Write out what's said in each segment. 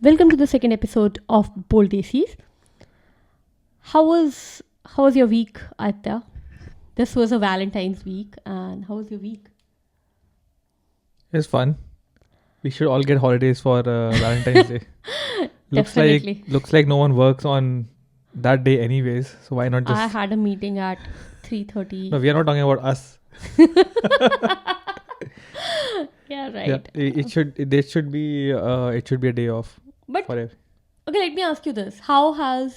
Welcome to the second episode of Desis. How was your week, Atya? This was a Valentine's week, and how was your week? It's fun. We should all get holidays for Valentine's Day. Definitely. Looks like no one works on that day anyways. So why not just? I had a meeting at 3:30. No, we are not talking about us. Yeah, right. Yeah, it should be a day off. But forever. Okay, let me ask you this: how has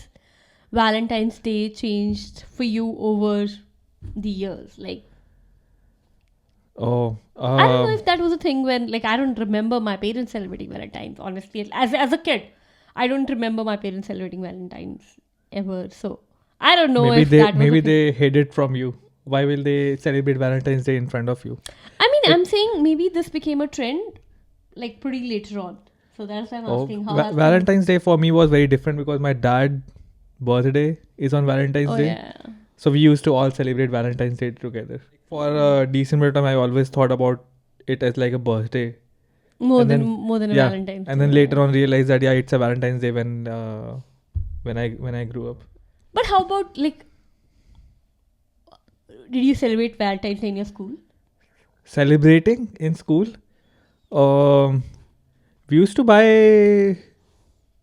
Valentine's Day changed for you over the years? Like, I don't know if that was a thing when, I don't remember my parents celebrating Valentine's. Honestly, as a kid, I don't remember my parents celebrating Valentine's ever. So I don't know maybe they hid it from you. Why will they celebrate Valentine's Day in front of you? I mean, I'm saying maybe this became a trend, pretty later on. So that's why I'm asking how. Valentine's Day for me was very different because my dad's birthday is on Valentine's Day. Yeah. So we used to all celebrate Valentine's Day together. For a decent bit of time, I always thought about it as like a birthday. More than a Valentine's Day. And then later on realized that it's a Valentine's Day when I grew up. But how about did you celebrate Valentine's Day in your school? Celebrating in school? We used to buy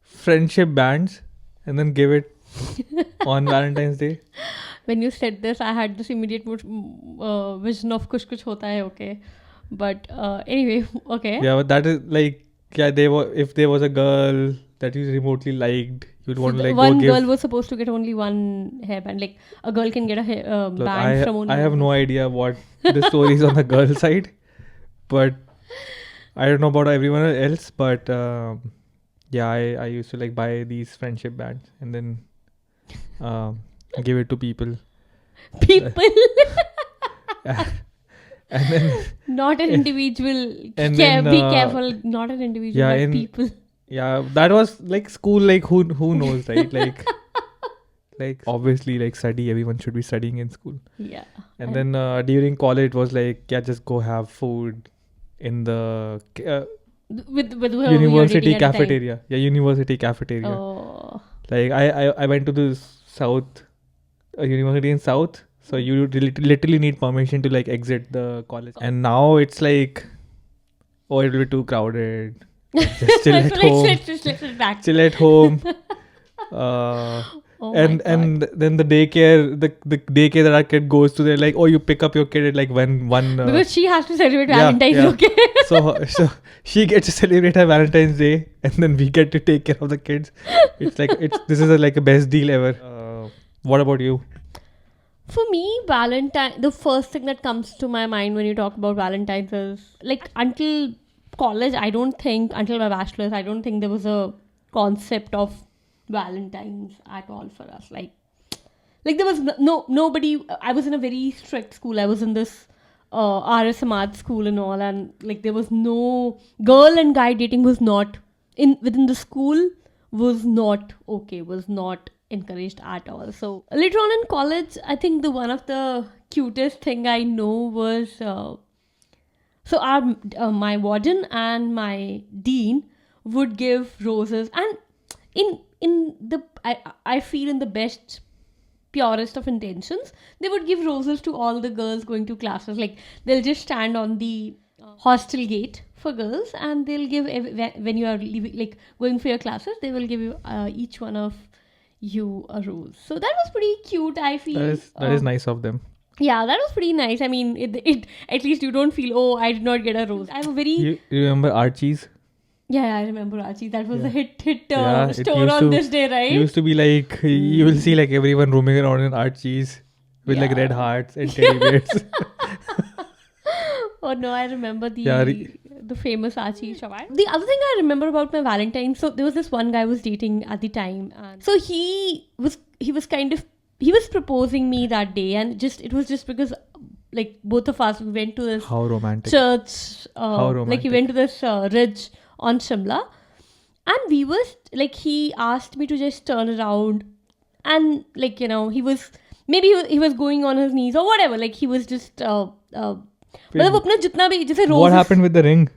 friendship bands and then give it on Valentine's Day. When you said this, I had this immediate vision of kuch hota hai, okay. But anyway, okay. Yeah, but that is if there was a girl that you remotely liked, you'd want to one girl was supposed to get only one hairband. Like a girl can get a band from only. I have no idea what the story is on the girl side, but I don't know about everyone else. But I used to buy these friendship bands and then give it to people. And then not an individual. And be then, careful. Not an individual, but people. Yeah, that was school. Who knows, right? Obviously, study. Everyone should be studying in school. Yeah. And then during college, it was just go have food in the with university cafeteria. Yeah, university cafeteria. Oh. I went to the south, a university in south. So you literally need permission to exit the college. And now it's it will be too crowded. Just chill at home. Chill at home. And then the daycare, the daycare that our kid goes to, they're you pick up your kid at when one. Because she has to celebrate Valentine's Day. Okay. So she gets to celebrate her Valentine's Day, and then we get to take care of the kids. This is a best deal ever. What about you? For me, the first thing that comes to my mind when you talk about Valentine's is until college, until my bachelor's, I don't think there was a concept of Valentine's at all for us. There was nobody. I was in a very strict school. I was in this RS Samaj school and all, and there was no girl and guy dating was not within the school, was not okay, was not encouraged at all. So later on in college, I think one of the cutest thing I know was my warden and my dean would give roses, and I feel in the best purest of intentions, they would give roses to all the girls going to classes. They'll just stand on the hostel gate for girls, and they'll give when you are leaving, going for your classes, they will give you each one of you a rose. So that was pretty cute, I feel. That is nice of them. Yeah, that was pretty nice. I mean, it at least you don't feel, I did not get a rose. I have a very... You remember Archie's? Yeah, I remember Archie. That was a hit store on this day, right? It used to be you will see everyone roaming around in Archie's with red hearts and teddy bears. Oh no, I remember the famous Archie shop. The other thing I remember about my Valentine, so there was this one guy I was dating at the time, and so he was proposing me that day, and it was just because both of us, we went to this how romantic church, how romantic. We went to this ridge on Shimla, and we was he asked me to just turn around, and he was he was going on his knees or whatever, he was just what happened with the ring?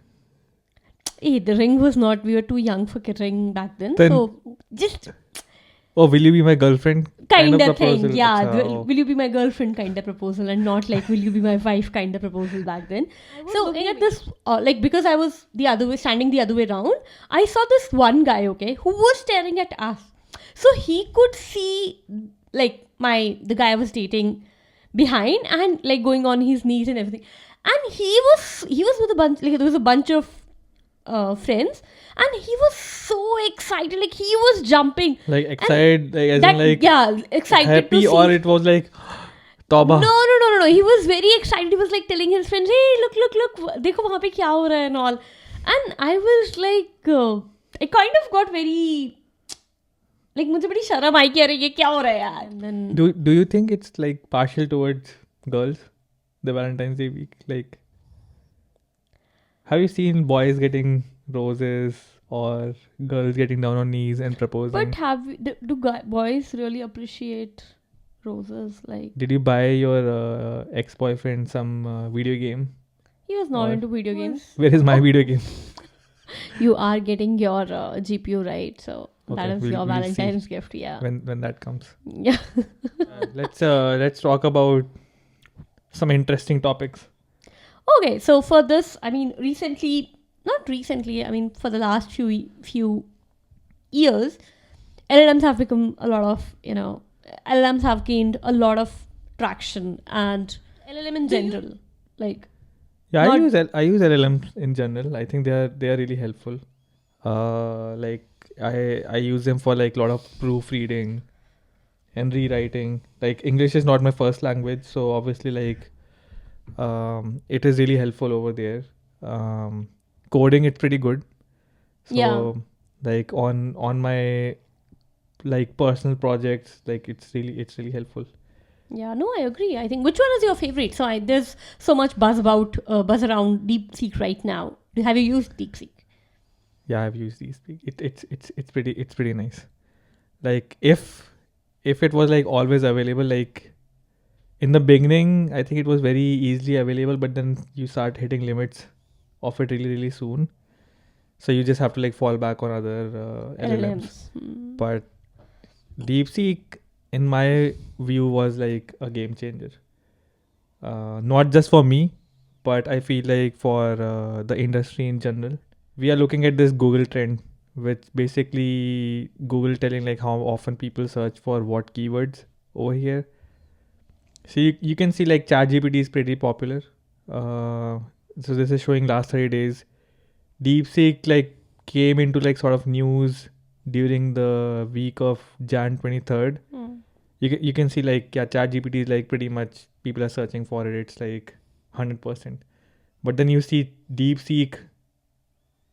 Hey, the ring was not. We were too young for ring back then. Then- So just Oh, will you be my girlfriend? kind of proposal. thing. Yeah. Acha, oh. Will you be my girlfriend kind of proposal, and not like will you be my wife kind of proposal back then. So looking at this, like because I was the other way, standing the other way around, I saw this one guy, okay, who was staring at us. So he could see like the guy I was dating behind and like going on his knees and everything. And he was with a bunch, like there was a bunch of friends, and he was so excited, like he was jumping. Like excited, like, as That, in like yeah, excited happy, to see. or it was like Tauba. No. He was very excited. He was like telling his friends, "Hey, look, देखो वहाँ पे क्या हो रहा है," and all. And I was like, I kind of got very, like मुझे बड़ी शर्म आई कि अरे ये क्या हो रहा है यार. And then Do you think it's like partial towards girls, the Valentine's Day week? Like, have you seen boys getting roses or girls getting down on knees and proposing? but do boys really appreciate roses? Like Did you buy your ex-boyfriend some video game? he was not Or- into video games. Where is my video game? You are getting your GPU right, so that Okay, is we'll- your we'll see. Valentine's gift. Yeah. When that comes. Yeah. Let's talk about some interesting topics. Okay, so for this, I mean, not recently, I mean, for the last few years, LLMs have become a lot of, LLMs have gained a lot of traction, and LLM in general, like, Yeah, Not- I use LLMs in general. I think they are really helpful. Like I use them for like a lot of proofreading and rewriting. Like English is not my first language, so obviously like it is really helpful over there. Coding it's pretty good. So Yeah. like on my like personal projects, like it's really helpful. yeah, no, I agree. I think, which one is your favorite? So there's so much buzz around Deepseek right now. Have you used Deepseek? Yeah, I've used these. It's pretty nice. Like if it was like always available, like in the beginning, I think it was very easily available, but then you start hitting limits of it really soon. So you just have to like fall back on other LLMs. Hmm. But DeepSeek, in my view, was like a game changer. Not just for me, but I feel like for the industry in general. We are looking at this Google trend, which basically Google telling like how often people search for what keywords over here. So you can see like ChatGPT is pretty popular. So this is showing last 30 days. DeepSeek like came into like sort of news during the week of Jan 23rd. You can see like ChatGPT is like pretty much people are searching for it. It's like 100%. But then you see DeepSeek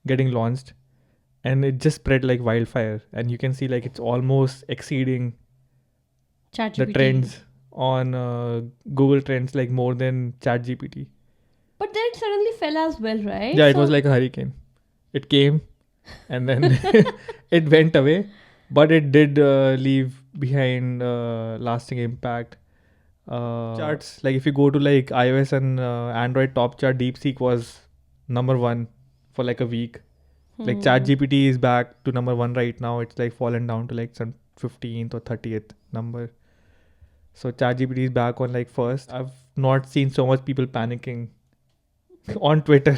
getting launched, and it just spread like wildfire. And you can see like it's almost exceeding the ChatGPT. trends on Google Trends like more than ChatGPT. But then it suddenly fell as well, right? Yeah, it was like a hurricane. It came and then it went away, but it did leave behind lasting impact. Charts, like if you go to like iOS and Android top chart, DeepSeek was number 1 for like a week. Like ChatGPT is back to number 1 right now. It's like fallen down to like some 15th or 30th number. So ChatGPT is back on like first. I've not seen so much people panicking on Twitter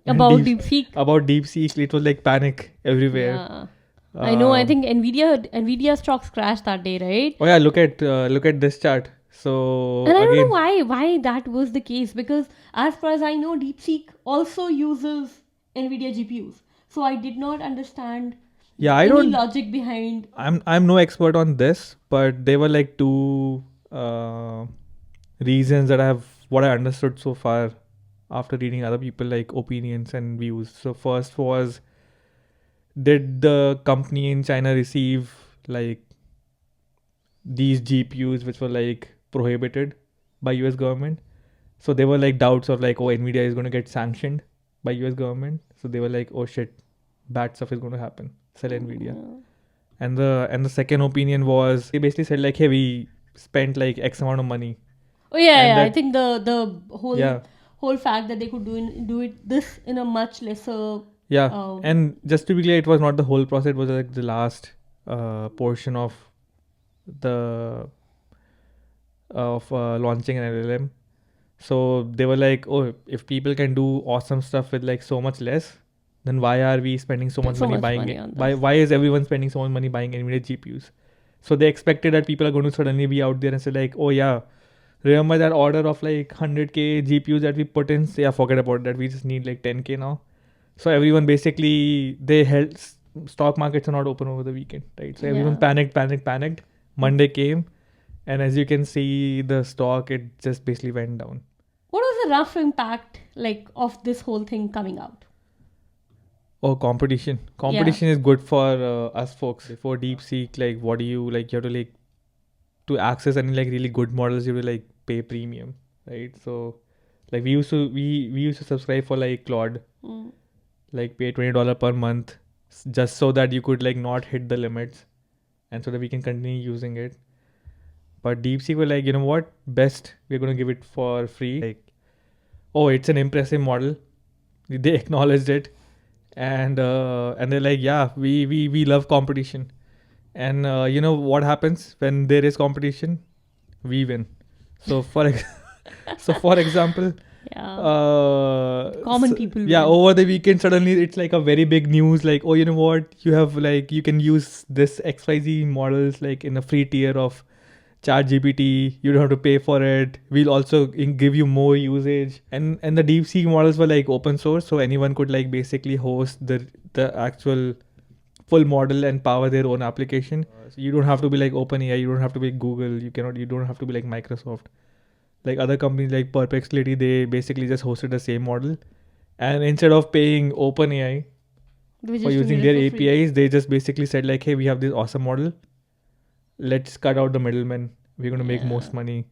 about DeepSeek. about DeepSeek. It was like panic everywhere. Yeah. I know. I think Nvidia stocks crashed that day, right? Oh yeah, look at this chart. So And I don't again, know why that was the case, because as far as I know, DeepSeek also uses Nvidia GPUs. So I did not understand yeah, I any don't. logic behind. I'm no expert on this, but there were like two reasons that what I understood so far after reading other people like opinions and views. So first was, did the company in China receive like these GPUs which were like prohibited by US government? So there were like doubts of like, oh, Nvidia is going to get sanctioned by US government. So they were like, oh shit, bad stuff is going to happen. Sell Nvidia. And the second opinion was, they basically said like, hey, we spent like X amount of money. Oh yeah, And I that- think the whole Yeah. whole fact that they could do it this in a much lesser Yeah, and just to be clear, it was not the whole process. It was like the last portion of the launching an LLM. So they were like, oh, if people can do awesome stuff with like so much less, then why are we spending so much money buying money it? on Why this. why is everyone spending so much money buying NVIDIA GPUs? So they expected that people are going to suddenly be out there and say like, oh yeah, remember that order of like 100k GPUs that we put in? So yeah, forget about that. We just need like 10k now. So everyone basically, they held stock markets are not open over the weekend, right? So everyone Yeah. panicked. Monday came, and as you can see, the stock, it just basically went down. What was the rough impact like of this whole thing coming out? Oh, competition. Competition is good for us folks. For Deepseek, like, what do you like? You have to like to access any like really good models. You have to like pay premium, right? So, like we used to subscribe for like Claude, Mm. like pay $20 per month, just so that you could like not hit the limits, and so that we can continue using it. But DeepSeek were like, you know what? Best, we're gonna give it for free. Like, oh, it's an impressive model. They acknowledged it, and they're like, yeah, we love competition, and you know what happens when there is competition? We win. So for example, Yeah. Common people yeah, win. over the weekend suddenly it's like a very big news, like, oh, you know what, you have like, you can use this XYZ models like in a free tier of ChatGPT. You don't have to pay for it. We'll also give you more usage. And the DeepSeek models were like open source, so anyone could like basically host the actual full model and power their own application. So you don't have to be like OpenAI. You don't have to be Google. You don't have to be like Microsoft. Like other companies like Perplexity, they basically just hosted the same model, and instead of paying OpenAI for using their APIs, they just basically said like, hey, we have this awesome model. Let's cut out the middlemen. We're going to make most money.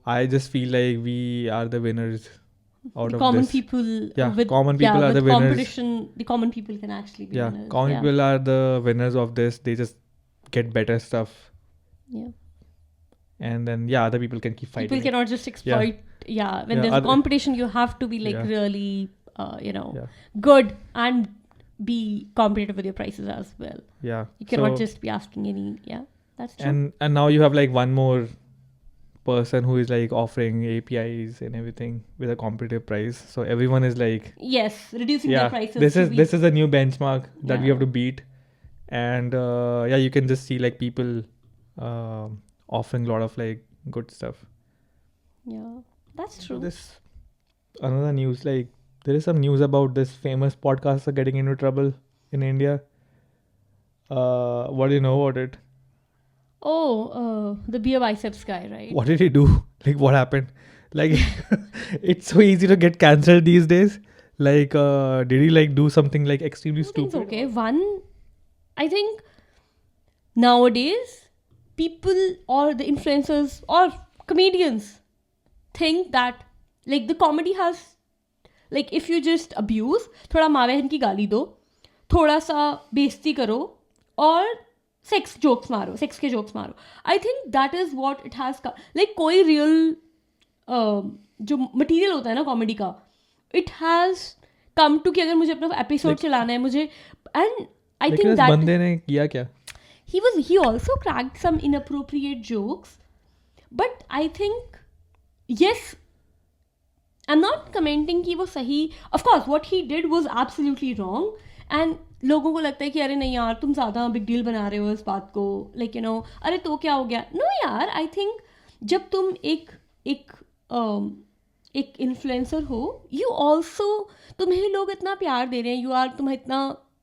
I just feel like we are the winners out The of common this. people Yeah, with common people are with the winners. competition, the common people can actually be Yeah, winners. common Yeah. people are the winners of this. They just get better stuff, Yeah. and then yeah, other people can keep fighting. People cannot just exploit. Yeah. When Yeah, there's a other- competition, you have to be like Yeah. really, Yeah, good and be competitive with your prices as well. yeah. You cannot So- just be asking any. Yeah, that's true. and now you have like one more person who is like offering APIs and everything with a competitive price. So everyone is like, yes, reducing yeah, their prices. this is a new benchmark that we Yeah. have to beat. And yeah, you can just see like people offering a lot of like good stuff. Yeah, that's So true. this another news, like there is some news about this famous podcaster getting into trouble in India. What do you know about it? Oh, the BeerBiceps guy, right? What did he do? Like, what happened? Like, it's so easy to get cancelled these days. Like, did he like do something like extremely Two things, stupid? okay. One, I think nowadays people or the influencers or comedians think that like the comedy has like if you just abuse, थोड़ा माँ बहन की गाली दो, थोड़ा सा बेइज्जती करो और सेक्स जोक्स मारो, सेक्स के जोक्स मारो. I think that is what it has like कोई रियल जो मटेरियल होता है ना कॉमेडी का, इट हैज कम टू कि अगर मुझे अपना एपिसोड चलाना है मुझे, एंड आई थिंक दैट बंदे ने किया क्या? he also cracked some inappropriate jokes, but I think yes, I'm not commenting कि वो सही, of course what he did was absolutely wrong, and लोगों को लगता है कि अरे नहीं यार तुम ज़्यादा बिग डील बना रहे हो इस बात को, लाइक यू नो अरे तो क्या हो गया. नो यार, आई थिंक जब तुम एक एक एक इन्फ्लुएंसर हो, यू ऑल्सो, तुम्हें लोग इतना प्यार दे रहे हैं, यू आर, तुम्हें इतना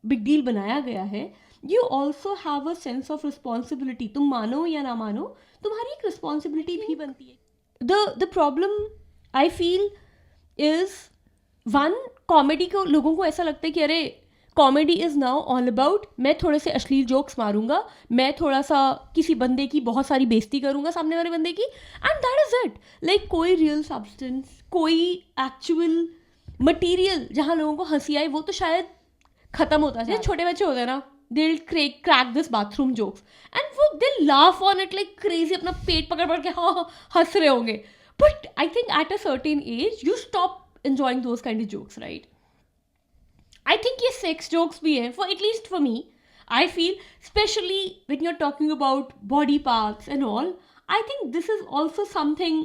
बिग डील बनाया गया है, you also have a sense of responsibility. तुम मानो या ना मानो, तुम्हारी एक रिस्पॉन्सिबिलिटी भी बनती है. The problem I feel is one, comedy को लोगों को ऐसा लगता है कि अरे comedy is now all about मैं थोड़े से अश्लील जोक्स मारूंगा, मैं थोड़ा सा किसी बंदे की बहुत सारी बेइज्जती करूंगा सामने वाले बंदे की, and that is it. Like कोई रियल सब्सटेंस, कोई एक्चुअल मटीरियल जहाँ लोगों को हंसी आई, वो तो शायद ख़त्म होता है. छोटे बच्चे होते हैं ना, they will crack this bathroom jokes and वो they laugh on it like crazy, अपना पेट पकड़ पकड़ के हाँ हंस रहे होंगे. But I think at a certain age you stop enjoying those kind of jokes, right? I think ये sex jokes भी हैं, for at least for me. I feel, especially when you're talking about body parts and all, I think this is also something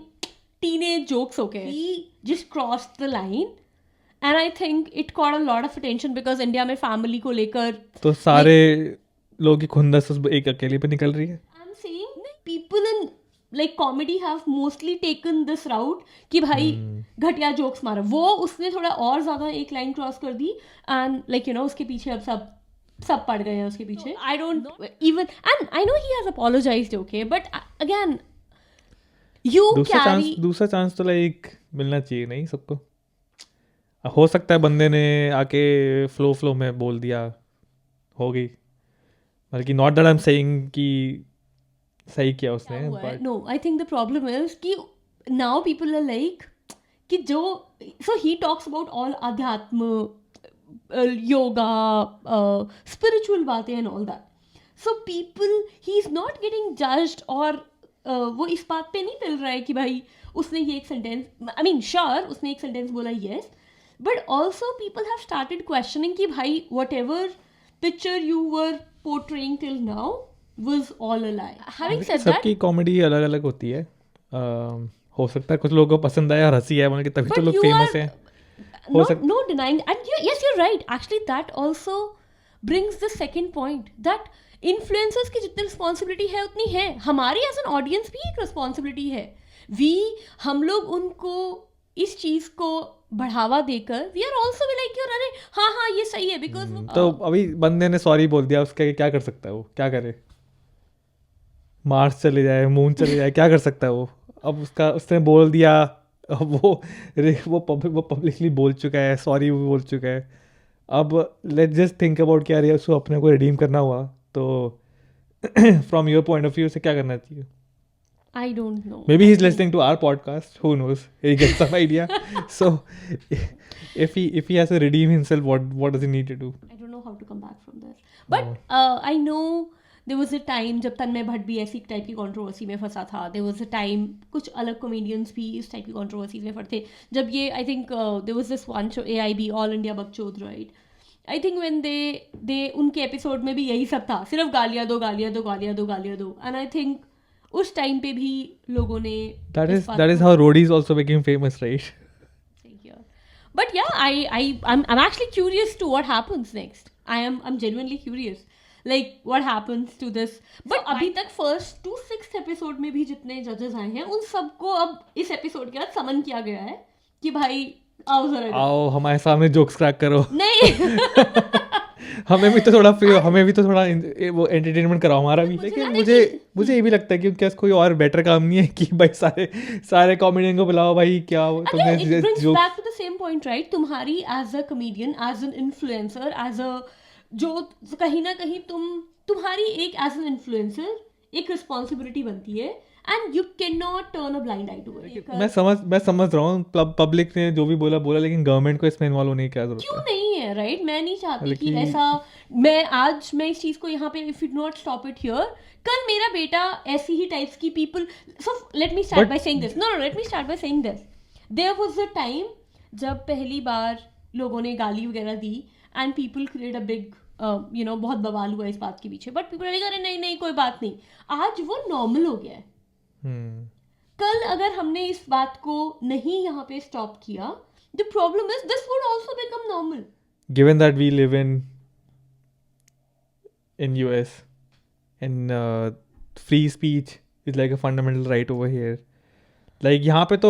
teenage jokes, okay? We just crossed the line, and I think it caught a lot of attention because India में family को लेकर तो सारे लोगों की खुंदस उस एक अकेले पे निकल रही है. I'm saying people in like comedy have mostly taken this route कि भाई घटिया jokes मारा. वो उसने थोड़ा और ज़्यादा एक line cross कर दी and like you know उसके पीछे अब सब पड़ गए हैं उसके पीछे. I don't even, and I know he has apologized, okay, but again you carry दूसरा चांस तो लाइक मिलना चाहिए नहीं सबको. हो सकता है बंदे ने आके फ्लो में बोल दिया, हो गई, बल्कि not that I am saying कि सही किया उसने. No, I think the problem is कि now people are like कि जो, so he talks about all अध्यात्म, yoga, spiritual बातें and all that. So people, he's not getting judged और वो इस बात पे नहीं मिल रहा है कि भाई उसने ये एक सेंटेंस, I mean sure उसने एक सेंटेंस बोला yes, but also people have started questioning कि भाई whatever picture you were portraying till now was all a lie. Having said that, सबकी कॉमेडी अलग अलग होती है. हो सकता है कुछ लोगों को पसंद आया और हंसी है, मतलब तभी तो लोग फेमस हैं. no denying, and yes, you're right. Actually, that also brings the second point that influencers की जितनी responsibility है उतनी है, हमारी as an audience भी एक responsibility है. हम लोग उनको इस चीज को बढ़ावा देकर we are also be like अरे हाँ ये सही है because तो अभी बंदे ने सॉरी बोल दिया, उसका क्या कर सकता है वो, क्या करे? मार्स चले जाए, मून चले जाए, क्या कर सकता है वो? अब उसने बोल दिया, अब वो पब्लिकली बोल चुका है, सॉरी भी बोल चुका है. अब लेट्स जस्ट थिंक अबाउट कि यार उसको अपने को रिडीम करना हुआ तो from your point of view से क्या करना चाहिए? I don't know. Maybe he's listening to our podcast. Who knows? He gets some idea. So, if he has to redeem himself, what does he need to do? I don't know how to come back from this. But I know there was a time जब तन्मय भट्ट भी ऐसी type की controversy में फंसा था. There was a time कुछ अलग comedians भी इस टाइप की कंट्रोवर्सीज में फंसे जब ये I think there was this one show AIB All India बकचोद, right? I think when they उनके एपिसोड में भी यही सब था, सिर्फ गालियाँ दो and I think उस टाइम पे भी लोगों ने that is how roadies also became famous, right? But yeah, I'm actually curious to what happens next. I'm genuinely curious, like what happens to this. But अभी तक first to 6th episode में भी जितने judges आए हैं उन सबको अब इस episode के बाद समन किया गया है कि भाई आओ जरा, आओ हमारे सामने जोक्स क्रैक करो. नहीं हमें भी तो थोड़ा वो एंटरटेनमेंट कराओ हमारा भी. लेकिन मुझे ये भी लगता है कि उनके पास कोई और बेटर काम नहीं है कि भाई सारे कॉमेडियन को बुलाओ भाई, क्या तुमने जो back to the same point, right? तुम्हारी as a comedian, as an influencer, as a जो कहीं ना कहीं तुम्हारी एक एज एन इन्फ्लुएंसर एक रिस्पॉन्सिबिलिटी बनती है and you cannot turn a blind eye to it. मैं समझ रहा हूँ पब्लिक ने जो भी बोला, लेकिन गवर्नमेंट को इसमें इन्वॉल्व होने की क्या जरूरत है? क्यों नहीं है, राइट? मैं नहीं चाहती कि ऐसा मैं इस चीज को यहाँ पे if you not stop it here, कल मेरा बेटा ऐसी ही टाइप्स की people. So let me start by saying this. No, let me start by saying this. There was a time जब पहली बार लोगों ने गाली वगैरह दी and people create a big बहुत बवाल हुआ इस बात के पीछे, बट पीपल लाइक अरे नहीं कोई बात नहीं. आज वो नॉर्मल हो गया है. कल अगर हमने इस बात को नहीं यहाँ पे स्टॉप किया, the problem is this would also become normal. Given that we live in US and free speech is like a fundamental right over here. Like यहाँ पे तो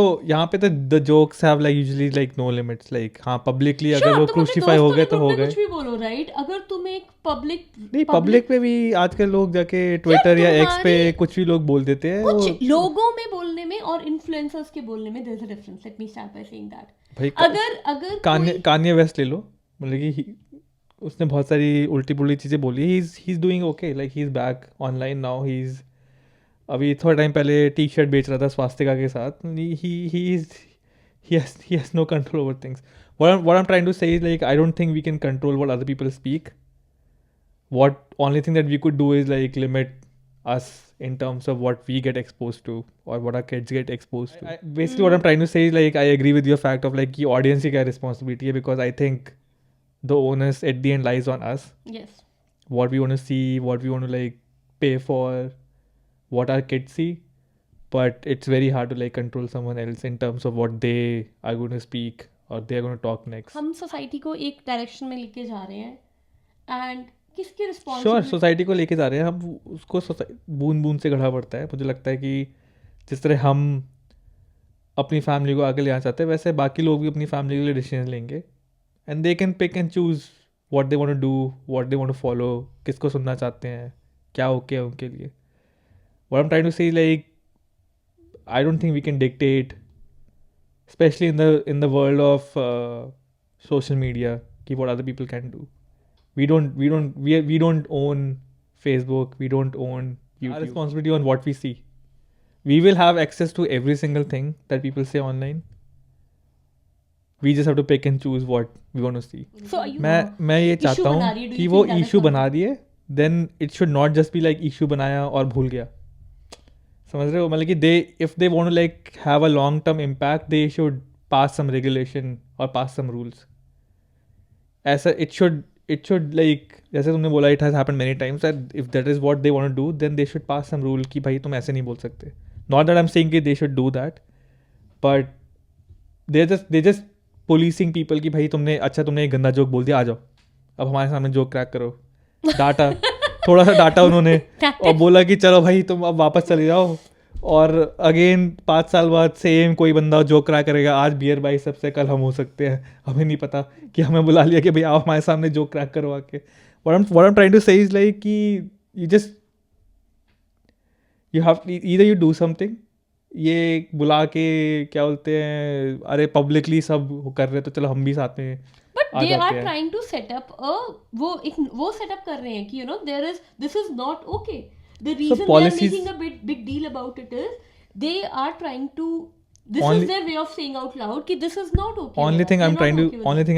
the jokes have like usually like no limits. Like हाँ publicly अगर वो crucify हो गए तो हो गए. कुछ भी बोलो, right? अगर तुम एक public पे भी आजकल लोग जाके Twitter या X पे कुछ भी लोग बोल देते हैं. कुछ लोगों में बोलने में और influencers के बोलने में there's a difference. Let me start by saying that. भाई अगर Kanye West ले लो, मतलब कि उसने बहुत सारी उल्टी पुल्टी चीजें बोली. He's doing okay. Like he's back online now. अभी थोड़ा टाइम पहले टी शर्ट बेच रहा था स्वास्तिका के साथ. He has no control over things. What I'm trying to say is like I don't think we can control what other people speak. What only thing that we could do is like limit us in terms of what we get exposed to or what our kids get exposed to. Basically what I'm trying to say is like I agree with your fact of like the audience की क्या responsibility है, because I think the onus at the end lies on us. Yes. What we want to see, what we want to like pay for, what our kids see. But it's very hard to like control someone else in terms of what they are going to speak or they are going to talk next. हम society को एक direction में लेके जा रहे हैं and किसकी sure responsibility society को लेके जा रहे हैं हम, उसको बूंद बूंद से गढ़ा पड़ता है. मुझे लगता है कि जिस तरह हम अपनी फैमिली को आगे ले आना चाहते हैं वैसे बाकी लोग भी अपनी फैमिली के लिए डिसीजन लेंगे and they can pick and choose what they want to do, what they want to follow, किसको सुनना चाहते हैं, क्या ओके है उनके लिए. What I am trying to say like I don't think we can dictate, especially in the world of social media, ki what other people can do. We don't own Facebook. We don't own YouTube. Our responsibility on what we see. We will have access to every single thing that people say online. We just have to pick and choose what we want to see. So are you मैं ये चाहता हूँ कि वो issue बना दिए, then it should not just be like issue बनाया और भूल गया. समझ रहे हो, मतलब कि they if they want to like have a long term impact they should pass some regulation और पास सम रूल्स. ऐसा इट शुड लाइक जैसे तुमने बोला it has happened many times that if that is what they want to do then they should pass some rule कि भाई तुम ऐसे नहीं बोल सकते. Not that I am saying कि they should do that, but they just policing people कि भाई तुमने एक गंदा जोक बोल दिया, आ जाओ अब हमारे सामने जोक क्रैक करो. डाटा थोड़ा सा डाटा उन्होंने और बोला कि चलो भाई तुम अब वापस चले जाओ, और अगेन 5 साल बाद सेम कोई बंदा जो क्रैक करेगा. आज बियर बाइसेप्स से कल हम हो सकते हैं, हमें नहीं पता कि हमें बुला लिया कि भाई आप हमारे सामने जो क्रैक करो आके. What I am trying to say is like कि you have either you do something. ये बुला के क्या बोलते हैं, अरे पब्लिकली सब कर रहे तो चलो हम भी साथ में. But they are trying to set up वो set up कर रहे हैं कि this is not okay. The reason they are making a big deal about it is they are trying to, this is their way of saying out loud कि this is not okay. Only thing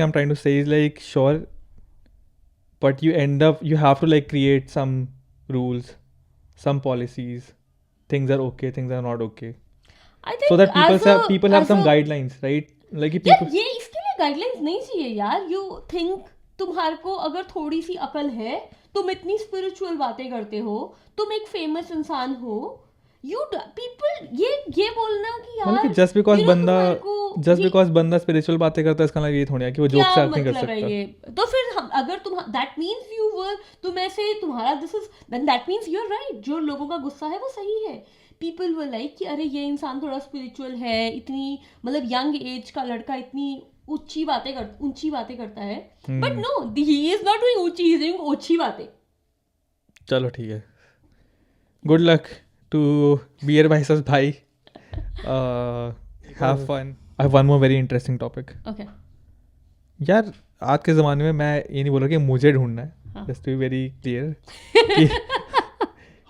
I'm trying to say is like sure, but you have to like create some rules, some policies. Things are okay, things are not okay. I think so that people have some guidelines, right? Like people. ये इसके लिए guidelines नहीं चाहिए यार. You think तुम्हारे को अगर थोड़ी सी अकल है, तुम इतनी स्पिरिचुअल बातें करते हो, तुम एक फेमस इंसान हो, पीपल ये बोलना कि यार जस्ट बिकॉज बंदा स्पिरिचुअल बातें करता है इसका मतलब ये थोड़ी है कि वो जोक से नहीं कर सकता. तो फिर अगर दैट मींस तुम ऐसे तुम्हारा this is then that means you are right. जो लोगों का गुस्सा है वो सही है. पीपल वर लाइक कि अरे ये इंसान थोड़ा स्पिरिचुअल है, इतनी मतलब यंग एज का लड़का इतनी ऊंची बातें करता है. But no, he is not doing ऊंची, ही इज डूइंग ओछी बातें. चलो ठीक है, good luck to beer biceps भाई. Have fun. I have one more very interesting topic. Okay यार आज के ज़माने में मैं ये नहीं बोल रहा कि मुझे ढूंढना है, just to be very clear.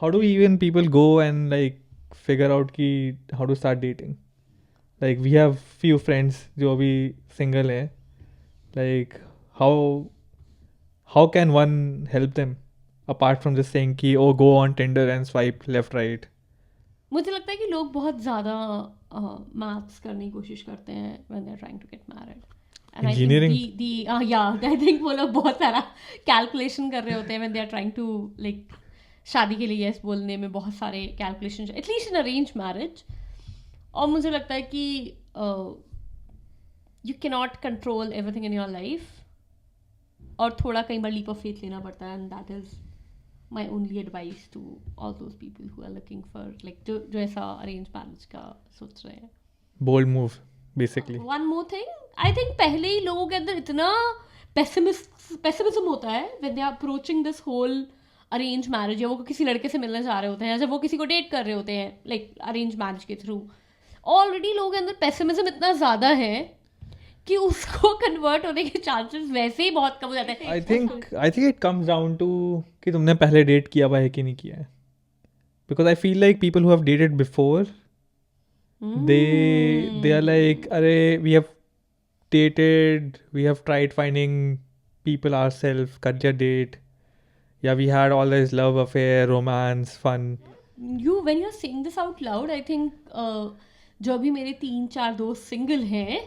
How do even people go and like figure out कि how to start dating? Like we have few friends जो अभी single हैं. Like how can one help them apart from just saying कि oh go on Tinder and swipe left right? मुझे लगता है कि लोग बहुत ज़्यादा maths करने की कोशिश करते हैं when they're trying to get married. And Engineering? I think वो लोग बहुत सारा calculation कर रहे होते हैं when they are trying to like शादी के लिए यस बोलने में बहुत सारे calculation, at least in arrange marriage. और मुझे लगता है कि you can not control everything in your life, और थोड़ा कई बार लीप ऑफ फेथ लेना पड़ता है. And that is my only advice to all those people who are looking for like जो ऐसा अरेंज मैरिज का सोच रहे हैं. Bold move basically. One more thing, I think पहले ही लोगों के अंदर इतना पेसिमिज्म होता है when they are approaching this whole arrange marriage, या वो किसी लड़के से मिलने जा रहे होते हैं, या जब वो किसी को डेट कर रहे होते हैं लाइक अरेंज मैरिज के थ्रू. ऑलरेडी लोगों के अंदर पेसिमिज्म इतना ज़्यादा है कि उसको कन्वर्ट होने के चांसेस वैसे ही बहुत कम हो जाते हैं. I think it comes down to कि तुमने पहले डेट किया हुआ है कि नहीं किया है. Because I feel like people who have dated before they are like अरे we have dated, we have tried finding people ourselves, कर लिया date. Yeah, we had all this love affair, romance, fun. When you're saying this out loud, I think जो भी मेरे 3-4 दोस्त single हैं,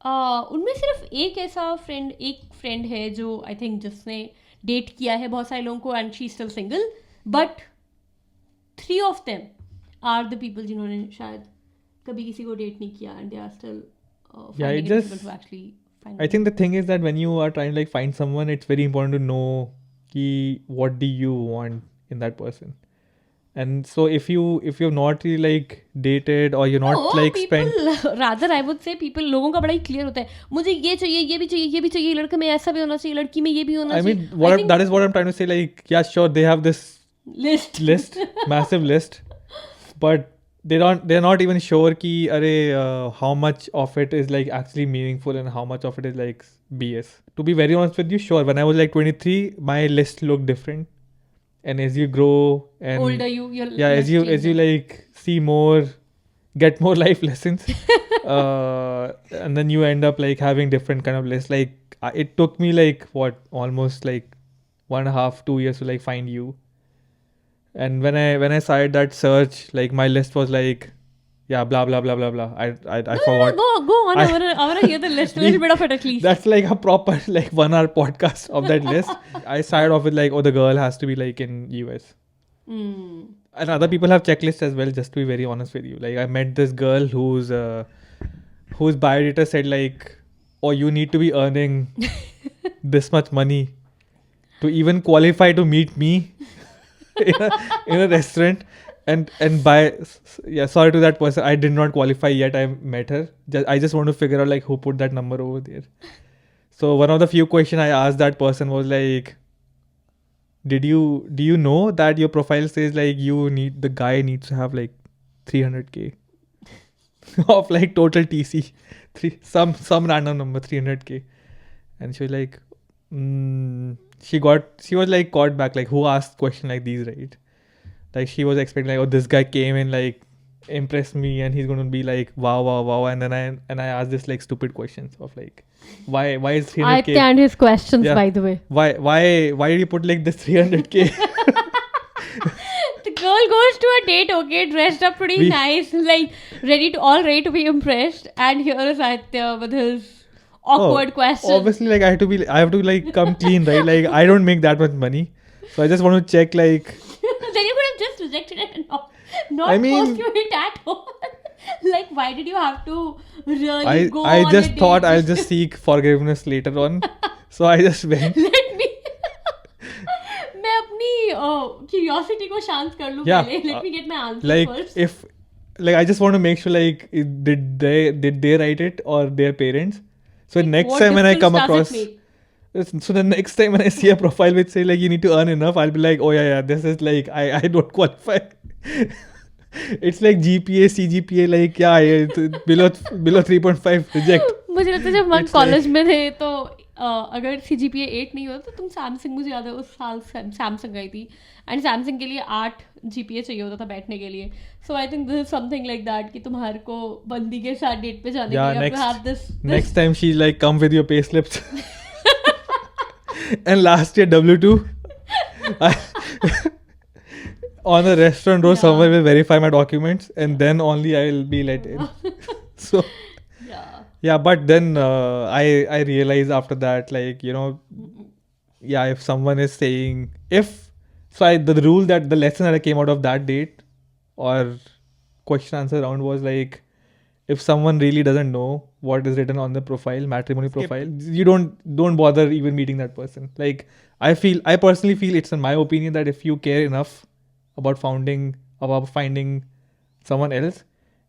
उनमें सिर्फ एक फ्रेंड है जो आई थिंक जिसने डेट किया है बहुत सारे लोगों को and she still single, but 3 of them are the people जिन्होंने शायद कभी किसी को डेट नहीं किया and they are still Yeah, it just- I think the thing is that when you are trying to like find someone, it's very important to know ki what do you want in that person. And so if you're not really like dated or you're not like spent, rather I would say people लोगों का बड़ा ही clear होता है, मुझे ये चाहिए, ये भी चाहिए, ये भी चाहिए, लड़के में ऐसा भी होना चाहिए, लड़की में ये भी होना I चाहिए. mean that is what I'm trying to say, like yeah sure they have this list massive list, but they're not even sure ki how much of it is like actually meaningful and how much of it is like BS. To be very honest with you, sure, when I was like 23 my list looked different, and as you grow and older you're as you like see more, get more life lessons, and then you end up like having different kind of lists. Like it took me like what almost like 1.5-2 years to like find you. And when I started that search, like my list was like yeah blah blah blah blah blah. I forgot. Go on. I wanna hear the list a little bit of it at least. That's like a proper like 1 hour podcast of that list. I started off with like, oh, the girl has to be like in US. And other people have checklists as well, just to be very honest with you. Like I met this girl whose biodata said like, oh, you need to be earning this much money to even qualify to meet me in a restaurant. And sorry to that person, I did not qualify yet. I met her. I just want to figure out like who put that number over there. So one of the few questions I asked that person was like, do you know that your profile says like the guy needs to have like 300k of like total TC, some random number 300k, and she was like, she was like caught back, like who asked question like these, right? Like she was expecting like, oh, this guy came and like impressed me and he's going to be like wow, and then I asked this like stupid questions of like why is 300k? I canned his questions, Yeah. by the way. Why did you put like this 300k? The girl goes to a date, okay, dressed up pretty nice, like ready to be impressed, and here is Aditya with his awkward questions. Obviously, like I have to like come clean, right? Like I don't make that much money, so I just want to check like. Then you could have just rejected it and not I mean- forced you it at all. Like, why did you have to really go on I a just date? thought I'll just seek forgiveness later on, so I just went. Let me मैं अपनी curiosity को शांत कर लूँ Yeah, पहले. Let me get my answer Like first. if like I just want to make sure like did they write it or their parents? So Like, next what time when I come difference does across. it make? So the next time when I see a profile which say like you need to earn enough, I'll be like, oh yeah, this is like I don't qualify. It's like GPA, CGPA, like below 3.5 reject. मुझे लगता है जब हम It's college में थे तो अगर CGPA 8 नहीं होता तो तुम सैमसंग, मुझे याद है उस साल सैमसंग गई थी एंड सैमसंग के लिए 8 GPA चाहिए होता था बैठने के लिए. So I think this is something like that कि तुम्हारे को बंदी के साथ डेट पे जाने Yeah, के लिए have this next time she like come with your pay slips. And last year W2 on a restaurant row, someone will verify my documents and then only I will be let in. So yeah, but then I realized after that, like, you know, yeah, if someone is saying the rule that the lesson that I came out of that date or question answer round was like, if someone really doesn't know what is written on the profile, matrimony profile, you don't bother even meeting that person. Like I personally feel, it's in my opinion, that if you care enough about finding someone else,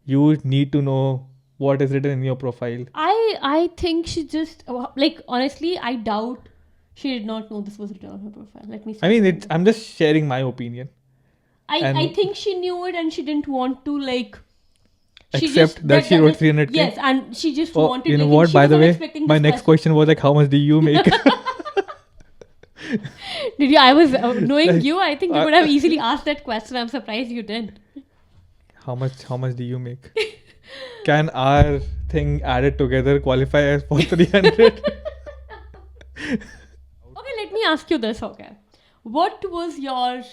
you need to know what is written in your profile. I think she just like, honestly, I doubt she did not know this was written on her profile. Let me see. I mean, I'm just sharing my opinion. I think she knew it and she didn't want to like Accept that she wrote 300k. Yes, and she just Oh, wanted. you know like, what? she By the wasn't way, expecting my this next question was like, how much do you make? Did you? I was knowing you. I think you would have easily asked that question. I'm surprised you didn't. How much do you make? Can our thing added together qualify as for 300? Okay, let me ask you this. Okay, what was your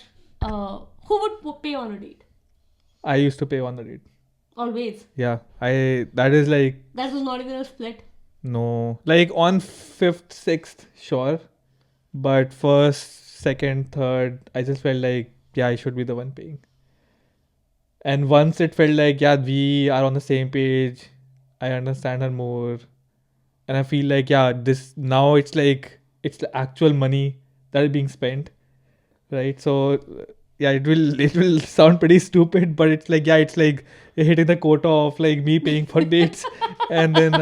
who would pay on a date? I used to pay on the date. Always. Yeah, that is like, That was not even a split. No, like on 5th, 6th, sure, but first, second, third, I just felt like yeah, I should be the one paying. And once it felt like yeah, we are on the same page, I understand her more, and I feel like yeah, this now it's like it's the actual money that is being spent, right? So yeah, it will sound pretty stupid, but it's like yeah, it's like you're hitting the quota of like me paying for dates, and then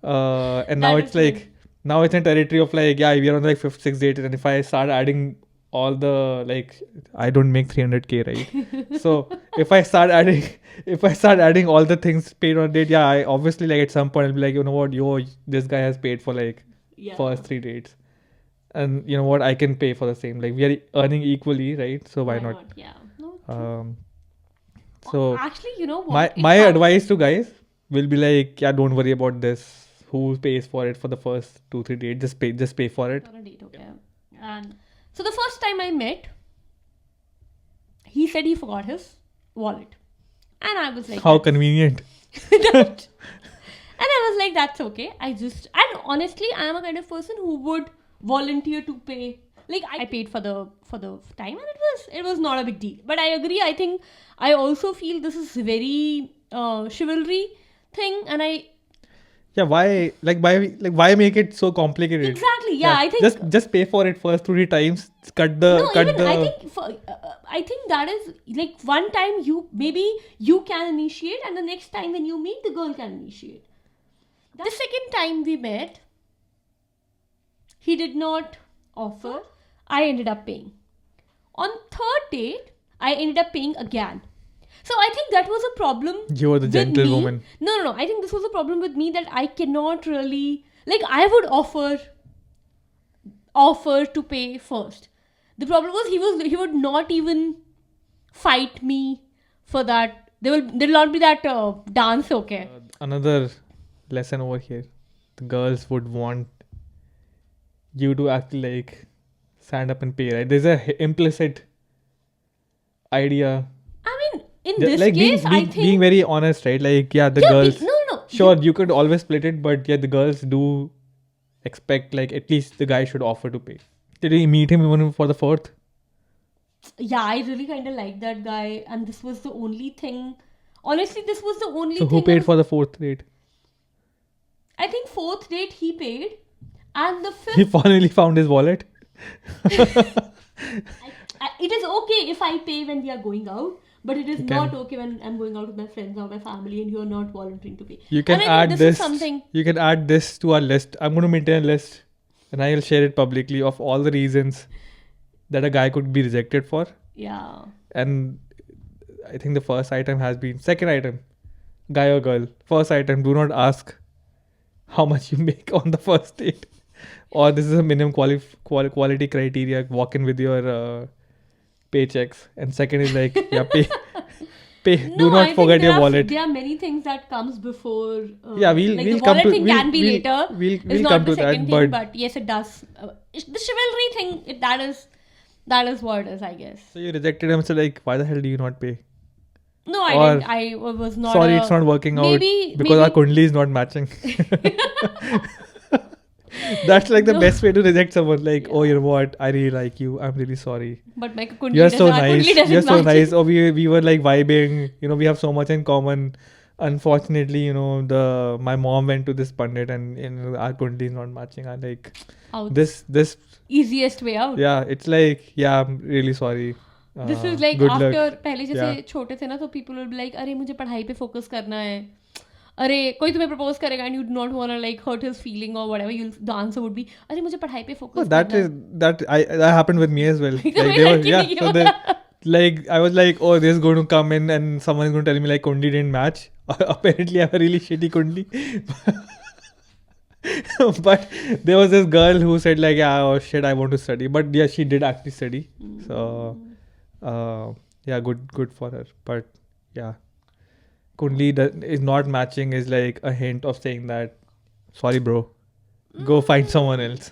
and now That it's is true. like now it's in territory of like yeah, we are on like 5th, 6th date, and if I start adding all the like I don't make 300K, right? So if I start adding if I start adding all the things paid on date, yeah, I obviously like at some point I'll be like, you know what, this guy has paid for like Yeah. first 3 dates, and you know what, I can pay for the same. Like we are earning equally, right? So why not? Yeah. No, true. Um, so Actually, you know my what? my advice to guys will be like, yeah, don't worry about this. Who pays for it for the first 2-3 dates? Just pay for it. On a date, okay. And so the first time I met, he said he forgot his wallet, and I was like, How convenient. that. And I was like, that's okay. And honestly, I am a kind of person who would volunteer to pay. Like I paid for the time, and it was not a big deal. But I agree. I think I also feel this is very chivalry thing, and Yeah, why make it so complicated? exactly, yeah, I think just pay for it first 2-3 times. Cut no, the even I think that is like one time you can initiate, and the next time when you meet, the girl can initiate. The second time we met, he did not offer. I ended up paying. On third date, I ended up paying again. So I think that was a problem. You were the with gentlewoman. me. No. I think this was a problem with me that I cannot really like. I would offer to pay first. The problem was he would not even fight me for that. There'll not be that dance. Okay. Another lesson over here. The girls would want you to actually like stand up and pay, right? There's a implicit idea. I mean, in this Like case, I think being very honest, right? Like yeah, the yeah, girls. no. Sure, you could always split it, but yeah, the girls do expect like at least the guy should offer to pay. Did you meet him even for the 4th? Yeah, I really kind of like that guy, and this was the only thing. Honestly, this was the only So thing. who paid for the 4th date? I think fourth date he paid, and the He fifth. finally found his wallet. It is okay if I pay when we are going out, but it is You not can- okay when I'm going out with my friends or my family, and you are not volunteering to pay. You can And I add think this. is something. You can add this to our list. I'm going to maintain a list, and I'll share it publicly of all the reasons that a guy could be rejected for. Yeah. And I think the first item has been second item, guy or girl. First item, do not ask how much you make on the first date, or this is a minimum quality criteria. Walk in with your paychecks. And second is like yeah, pay. Do I not think forget your wallet. There are many things that comes before. Yeah, we'll like we'll the come wallet to thing we'll, can be we'll, later. We'll It's not come the to second that, thing, but yes, it does. The chivalry thing, that is what it is, I guess. So you rejected him. So like, why the hell do you not pay? No, I Or- didn't. I was not. Sorry, it's not working out because our kundli is not matching. That's like the No. best way to reject someone. Like, oh, Yeah. you know what? I really like you. I'm really sorry. But my kundli You're so doesn't- nice. kundli doesn't You're so match nice. it. Oh, we were like vibing. You know, we have so much in common. Unfortunately, you know, my mom went to this pandit and our kundli is not matching. I like Out. this. Easiest way out. Yeah, it's like yeah, I'm really sorry. This is like good after luck. पहले जैसे Yeah. छोटे थे ना, तो people will be like, अरे मुझे पढ़ाई पे focus करना है. अरे कोई तुम्हें propose करेगा and you do not want to like hurt his feeling or whatever, the answer would be, अरे मुझे पढ़ाई पे focus Oh, that करना है. that happened with me as well. Like तुम्हें they were, लड़की yeah. नहीं So होगा. like I was like, oh, this is going to come in and someone is going to tell me like kundi didn't match. Apparently, I have a really shitty kundi. But there was this girl who said like, yeah, oh shit, I want to study. But yeah, she did actually study. So yeah, good for her. But yeah, kundi is not matching is like a hint of saying that, sorry, bro, go find someone else.